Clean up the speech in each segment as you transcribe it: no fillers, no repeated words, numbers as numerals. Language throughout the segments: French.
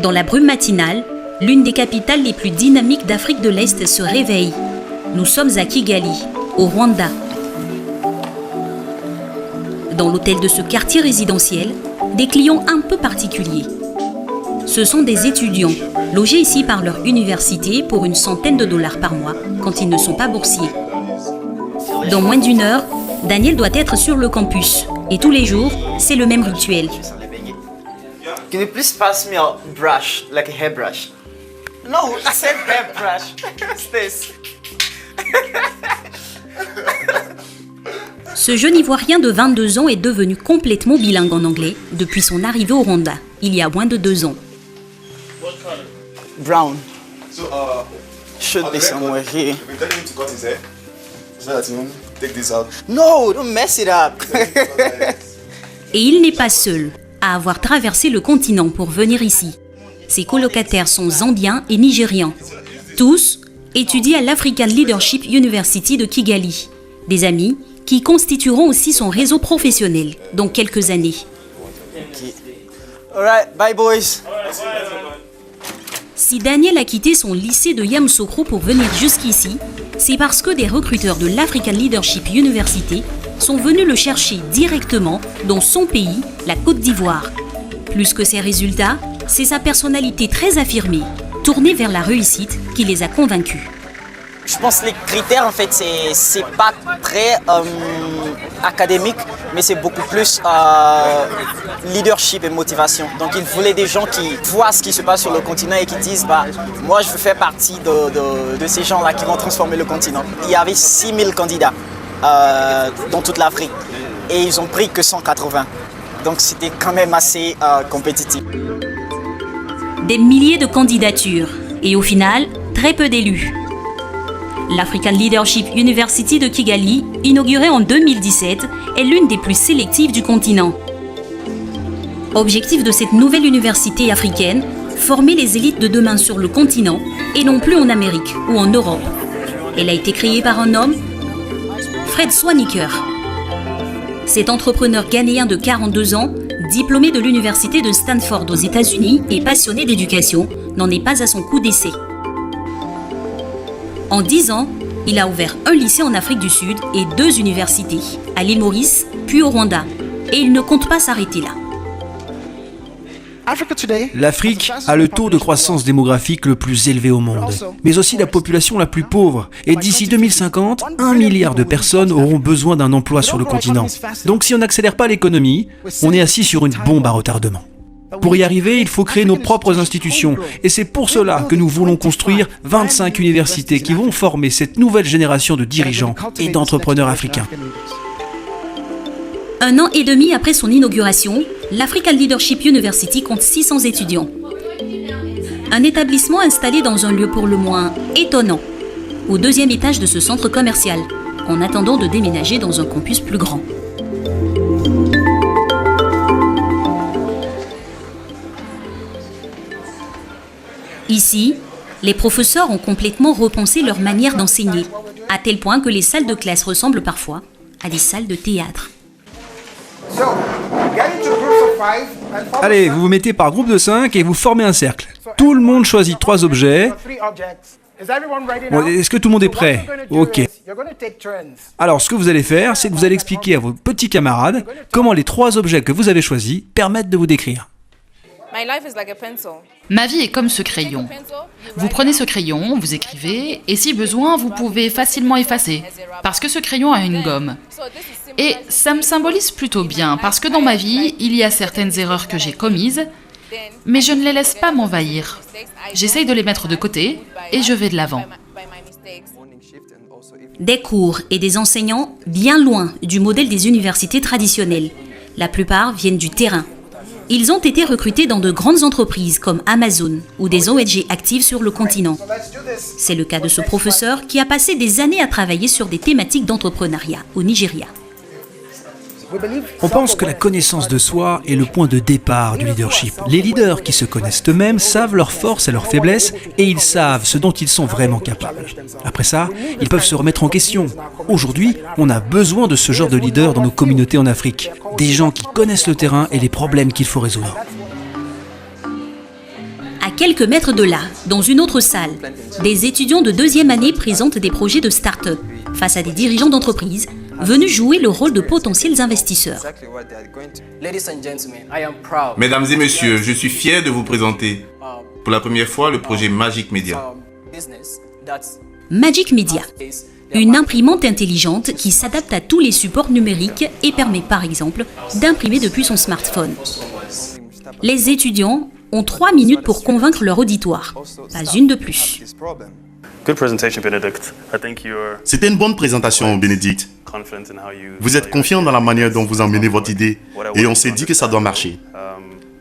Dans la brume matinale, l'une des capitales les plus dynamiques d'Afrique de l'Est se réveille. Nous sommes à Kigali, au Rwanda. Dans l'hôtel de ce quartier résidentiel, des clients un peu particuliers. Ce sont des étudiants, logés ici par leur université pour une centaine de dollars par mois, quand ils ne sont pas boursiers. Dans moins d'une heure, Daniel doit être sur le campus. Et tous les jours, c'est le même rituel. Can you please pass me a brush, like a hairbrush? No, I said hairbrush. What's this? Ce jeune Ivoirien de 22 ans est devenu complètement bilingue en anglais depuis son arrivée au Rwanda, il y a moins de 2 ans. Brown. Should be somewhere here. We're telling him to cut his hair so that he won't take this out. No, don't mess it up. Et il n'est pas seul à avoir traversé le continent pour venir ici. Ses colocataires sont zambiens et nigérians. Tous étudient à l'African Leadership University de Kigali. Des amis qui constitueront aussi son réseau professionnel dans quelques années. Okay. All right, bye boys. Si Daniel a quitté son lycée de Yamoussoukro pour venir jusqu'ici, c'est parce que des recruteurs de l'African Leadership University sont venus le chercher directement dans son pays, la Côte d'Ivoire. Plus que ses résultats, c'est sa personnalité très affirmée, tournée vers la réussite, qui les a convaincus. Je pense que les critères, en fait, c'est pas très académique, mais c'est beaucoup plus leadership et motivation. Donc, il voulait des gens qui voient ce qui se passe sur le continent et qui disent moi, je veux faire partie de ces gens-là qui vont transformer le continent. Il y avait 6000 candidats dans toute l'Afrique et ils ont pris que 180. Donc, c'était quand même assez compétitif. Des milliers de candidatures et au final, très peu d'élus. L'African Leadership University de Kigali, inaugurée en 2017, est l'une des plus sélectives du continent. Objectif de cette nouvelle université africaine, former les élites de demain sur le continent et non plus en Amérique ou en Europe. Elle a été créée par un homme, Fred Swaniker. Cet entrepreneur ghanéen de 42 ans, diplômé de l'université de Stanford aux États-Unis et passionné d'éducation, n'en est pas à son coup d'essai. En 10 ans, il a ouvert un lycée en Afrique du Sud et 2 universités, à l'île Maurice, puis au Rwanda. Et il ne compte pas s'arrêter là. L'Afrique a le taux de croissance démographique le plus élevé au monde, mais aussi la population la plus pauvre. Et d'ici 2050, 1 milliard de personnes auront besoin d'un emploi sur le continent. Donc si on n'accélère pas l'économie, on est assis sur une bombe à retardement. Pour y arriver, il faut créer nos propres institutions. Et c'est pour cela que nous voulons construire 25 universités qui vont former cette nouvelle génération de dirigeants et d'entrepreneurs africains. 1 an et demi après son inauguration, l'African Leadership University compte 600 étudiants. Un établissement installé dans un lieu pour le moins étonnant, au 2e étage de ce centre commercial, en attendant de déménager dans un campus plus grand. Ici, les professeurs ont complètement repensé leur manière d'enseigner, à tel point que les salles de classe ressemblent parfois à des salles de théâtre. Allez, vous vous mettez par groupe de 5 et vous formez un cercle. Tout le monde choisit 3 objets. Bon, est-ce que tout le monde est prêt? Ok. Alors, ce que vous allez faire, c'est que vous allez expliquer à vos petits camarades comment les 3 objets que vous avez choisis permettent de vous décrire. Ma vie est comme ce crayon. Vous prenez ce crayon, vous écrivez, et si besoin, vous pouvez facilement effacer, parce que ce crayon a une gomme. Et ça me symbolise plutôt bien, parce que dans ma vie, il y a certaines erreurs que j'ai commises, mais je ne les laisse pas m'envahir. J'essaye de les mettre de côté, et je vais de l'avant. Des cours et des enseignants bien loin du modèle des universités traditionnelles. La plupart viennent du terrain. Ils ont été recrutés dans de grandes entreprises comme Amazon ou des ONG actives sur le continent. C'est le cas de ce professeur qui a passé des années à travailler sur des thématiques d'entrepreneuriat au Nigeria. On pense que la connaissance de soi est le point de départ du leadership. Les leaders qui se connaissent eux-mêmes savent leurs forces et leurs faiblesses et ils savent ce dont ils sont vraiment capables. Après ça, ils peuvent se remettre en question. Aujourd'hui, on a besoin de ce genre de leaders dans nos communautés en Afrique. Des gens qui connaissent le terrain et les problèmes qu'il faut résoudre. quelques mètres de là, dans une autre salle, des étudiants de deuxième année présentent des projets de start-up face à des dirigeants d'entreprise venus jouer le rôle de potentiels investisseurs. Mesdames et messieurs, je suis fier de vous présenter pour la première fois le projet Magic Media. Magic Media, une imprimante intelligente qui s'adapte à tous les supports numériques et permet par exemple d'imprimer depuis son smartphone. Les étudiants ont 3 minutes pour convaincre leur auditoire, pas une de plus. C'était une bonne présentation, Bénédicte. Vous êtes confiant dans la manière dont vous emmenez votre idée et on s'est dit que ça doit marcher.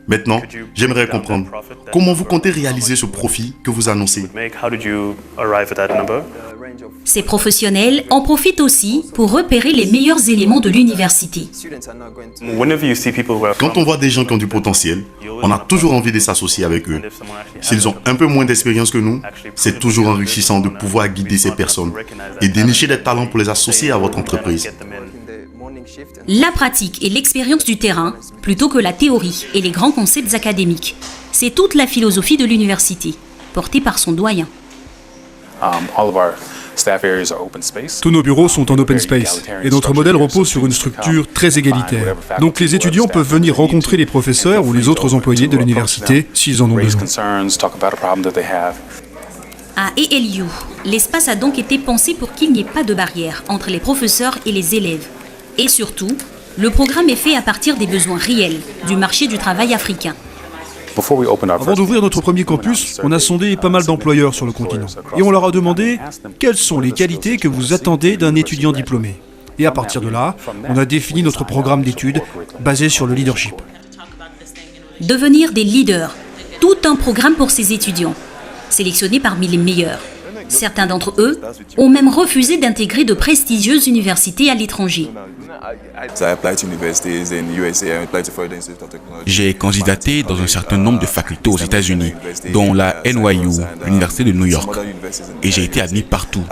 Maintenant, j'aimerais comprendre comment vous comptez réaliser ce profit que vous annoncez. Ces professionnels en profitent aussi pour repérer les meilleurs éléments de l'université. Quand on voit des gens qui ont du potentiel, on a toujours envie de s'associer avec eux. S'ils ont un peu moins d'expérience que nous, c'est toujours enrichissant de pouvoir guider ces personnes et dénicher des talents pour les associer à votre entreprise. La pratique et l'expérience du terrain, plutôt que la théorie et les grands concepts académiques, c'est toute la philosophie de l'université, portée par son doyen. Tous nos bureaux sont en open space et notre modèle repose sur une structure très égalitaire. Donc les étudiants peuvent venir rencontrer les professeurs ou les autres employés de l'université s'ils en ont besoin. À ALU, l'espace a donc été pensé pour qu'il n'y ait pas de barrière entre les professeurs et les élèves. Et surtout, le programme est fait à partir des besoins réels du marché du travail africain. Avant d'ouvrir notre premier campus, on a sondé pas mal d'employeurs sur le continent. Et on leur a demandé quelles sont les qualités que vous attendez d'un étudiant diplômé. Et à partir de là, on a défini notre programme d'études basé sur le leadership. Devenir des leaders, tout un programme pour ces étudiants, sélectionnés parmi les meilleurs. Certains d'entre eux ont même refusé d'intégrer de prestigieuses universités à l'étranger. J'ai candidaté dans un certain nombre de facultés aux États-Unis, dont la NYU, l'Université de New York, et j'ai été admis partout.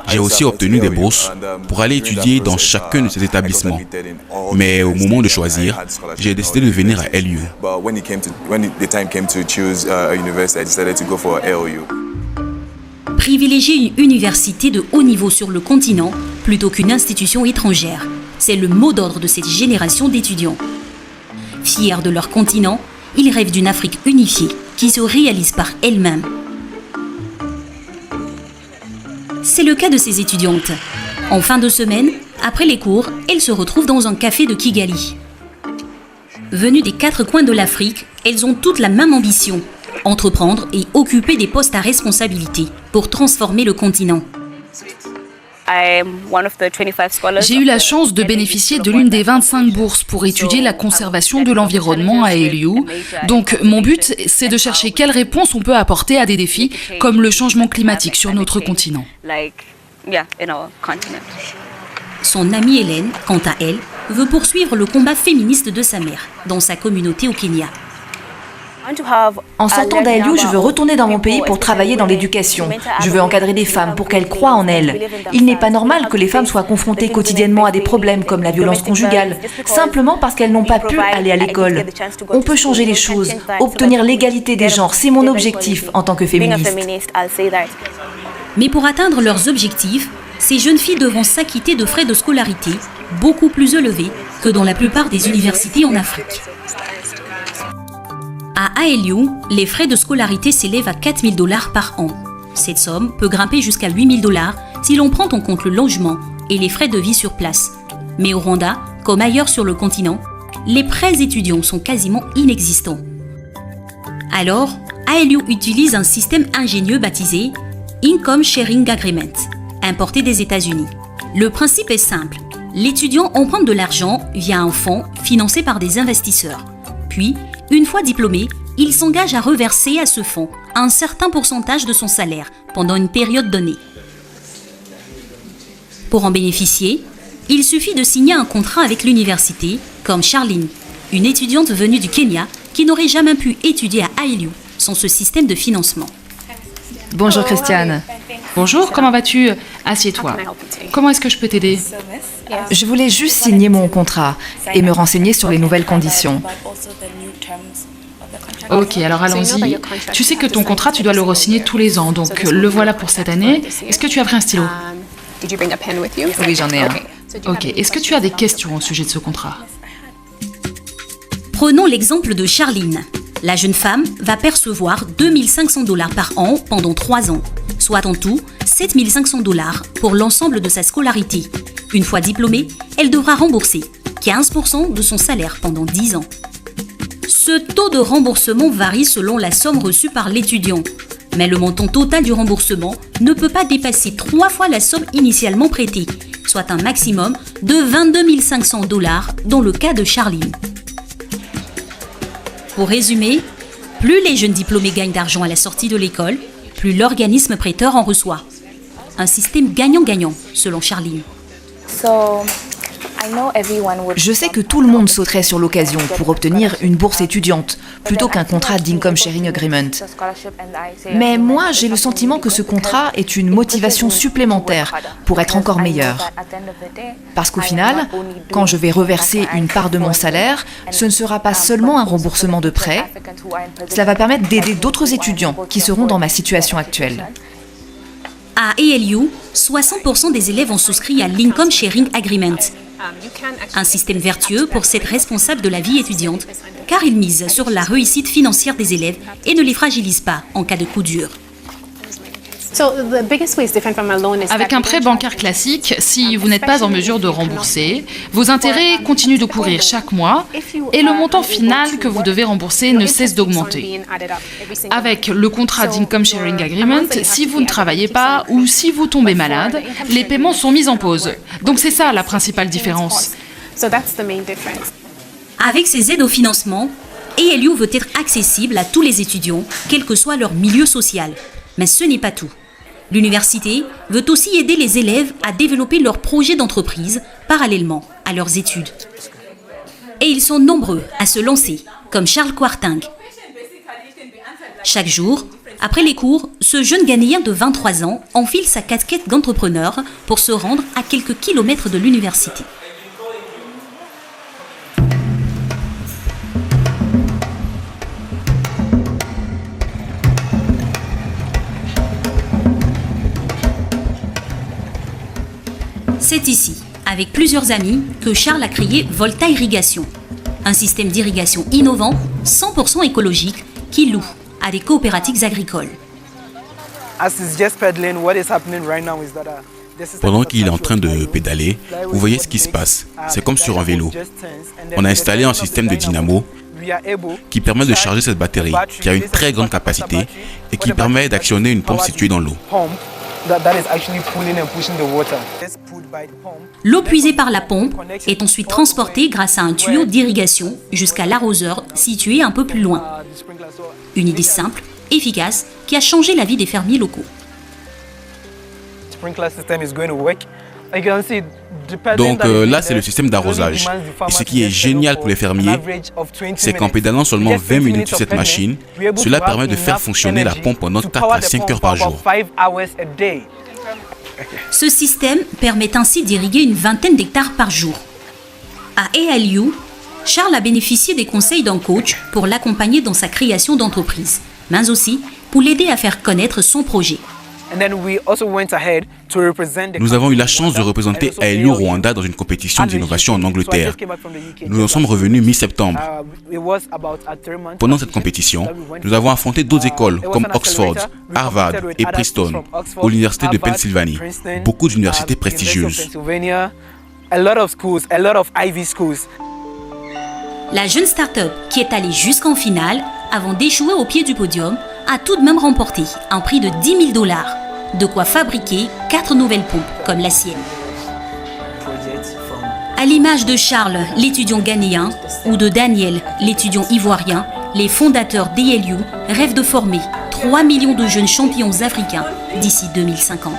J'ai aussi obtenu des bourses pour aller étudier dans chacun de ces établissements. Mais au moment de choisir, j'ai décidé de venir à LU. Privilégier une université de haut niveau sur le continent plutôt qu'une institution étrangère, c'est le mot d'ordre de cette génération d'étudiants. Fiers de leur continent, ils rêvent d'une Afrique unifiée qui se réalise par elle-même. C'est le cas de ces étudiantes. En fin de semaine, après les cours, elles se retrouvent dans un café de Kigali. Venues des 4 coins de l'Afrique, elles ont toutes la même ambition: entreprendre et occuper des postes à responsabilité pour transformer le continent. J'ai eu la chance de bénéficier de l'une des 25 bourses pour étudier la conservation de l'environnement à LU. Donc mon but, c'est de chercher quelles réponses on peut apporter à des défis comme le changement climatique sur notre continent. Son amie Hélène, quant à elle, veut poursuivre le combat féministe de sa mère dans sa communauté au Kenya. En sortant d'ALU, je veux retourner dans mon pays pour travailler dans l'éducation. Je veux encadrer des femmes pour qu'elles croient en elles. Il n'est pas normal que les femmes soient confrontées quotidiennement à des problèmes comme la violence conjugale, simplement parce qu'elles n'ont pas pu aller à l'école. On peut changer les choses, obtenir l'égalité des genres, c'est mon objectif en tant que féministe. Mais pour atteindre leurs objectifs, ces jeunes filles devront s'acquitter de frais de scolarité beaucoup plus élevés que dans la plupart des universités en Afrique. À ALU, les frais de scolarité s'élèvent à 4 000 $ par an. Cette somme peut grimper jusqu'à 8 000 $ si l'on prend en compte le logement et les frais de vie sur place. Mais au Rwanda, comme ailleurs sur le continent, les prêts étudiants sont quasiment inexistants. Alors, ALU utilise un système ingénieux baptisé Income Sharing Agreement, importé des États-Unis. Le principe est simple. L'étudiant emprunte de l'argent via un fonds financé par des investisseurs. Puis, une fois diplômé, il s'engage à reverser à ce fonds un certain pourcentage de son salaire pendant une période donnée. Pour en bénéficier, il suffit de signer un contrat avec l'université, comme Charline, une étudiante venue du Kenya qui n'aurait jamais pu étudier à ALU sans ce système de financement. Bonjour Christiane. Bonjour, comment vas-tu? Assieds-toi. Comment est-ce que je peux t'aider? Je voulais juste signer mon contrat et me renseigner sur les nouvelles conditions. Ok, alors allons-y. Tu sais que ton contrat, tu dois le re-signer tous les ans, donc le voilà pour cette année. Est-ce que tu as pris un stylo? Oui, j'en ai un. Ok, est-ce que tu as des questions au sujet de ce contrat? Prenons l'exemple de Charline. La jeune femme va percevoir 2 500 $ par an pendant 3 ans, soit en tout 7 500 $ pour l'ensemble de sa scolarité. Une fois diplômée, elle devra rembourser 15% de son salaire pendant 10 ans. Ce taux de remboursement varie selon la somme reçue par l'étudiant, mais le montant total du remboursement ne peut pas dépasser 3 fois la somme initialement prêtée, soit un maximum de 22 500 $ dans le cas de Charline. Pour résumer, plus les jeunes diplômés gagnent d'argent à la sortie de l'école, plus l'organisme prêteur en reçoit. Un système gagnant-gagnant, selon Charline. Je sais que tout le monde sauterait sur l'occasion pour obtenir une bourse étudiante, plutôt qu'un contrat d'Income Sharing Agreement. Mais moi, j'ai le sentiment que ce contrat est une motivation supplémentaire pour être encore meilleur. Parce qu'au final, quand je vais reverser une part de mon salaire, ce ne sera pas seulement un remboursement de prêt, cela va permettre d'aider d'autres étudiants qui seront dans ma situation actuelle. À ALU, 60% des élèves ont souscrit à l'Income Sharing Agreement. Un système vertueux pour cette responsable de la vie étudiante, car il mise sur la réussite financière des élèves et ne les fragilise pas en cas de coup dur. Avec un prêt bancaire classique, si vous n'êtes pas en mesure de rembourser, vos intérêts continuent de courir chaque mois et le montant final que vous devez rembourser ne cesse d'augmenter. Avec le contrat d'Income Sharing Agreement, si vous ne travaillez pas ou si vous tombez malade, les paiements sont mis en pause. Donc c'est ça la principale différence. Avec ces aides au financement, ALU veut être accessible à tous les étudiants, quel que soit leur milieu social. Mais ce n'est pas tout. L'université veut aussi aider les élèves à développer leurs projets d'entreprise parallèlement à leurs études. Et ils sont nombreux à se lancer, comme Charles Kwarteng. Chaque jour, après les cours, ce jeune Ghanéen de 23 ans enfile sa casquette d'entrepreneur pour se rendre à quelques kilomètres de l'université. C'est ici, avec plusieurs amis, que Charles a créé Volta Irrigation, un système d'irrigation innovant, 100% écologique, qui loue à des coopératives agricoles. Pendant qu'il est en train de pédaler, vous voyez ce qui se passe. C'est comme sur un vélo. On a installé un système de dynamo qui permet de charger cette batterie, qui a une très grande capacité et qui permet d'actionner une pompe située dans l'eau. L'eau puisée par la pompe est ensuite transportée grâce à un tuyau d'irrigation jusqu'à l'arroseur situé un peu plus loin. Une idée simple, efficace, qui a changé la vie des fermiers locaux. Donc là, c'est le système d'arrosage. Et ce qui est génial pour les fermiers, c'est qu'en pédalant seulement 20 minutes sur cette machine, cela permet de faire fonctionner la pompe pendant 4 à 5 heures par jour. Ce système permet ainsi d'irriguer une vingtaine d'hectares par jour. À ALU, Charles a bénéficié des conseils d'un coach pour l'accompagner dans sa création d'entreprise, mais aussi pour l'aider à faire connaître son projet. Nous avons eu la chance de représenter ALU Rwanda dans une compétition d'innovation en Angleterre. Nous en sommes revenus mi-septembre. Pendant cette compétition, nous avons affronté d'autres écoles comme Oxford, Harvard et Princeton, ou l'université de Pennsylvanie, beaucoup d'universités prestigieuses. La jeune start-up qui est allée jusqu'en finale, avant d'échouer au pied du podium, a tout de même remporté un prix de 10 000 $, de quoi fabriquer 4 nouvelles pompes comme la sienne. À l'image de Charles, l'étudiant ghanéen, ou de Daniel, l'étudiant ivoirien, les fondateurs d'ALU rêvent de former 3 millions de jeunes champions africains d'ici 2050.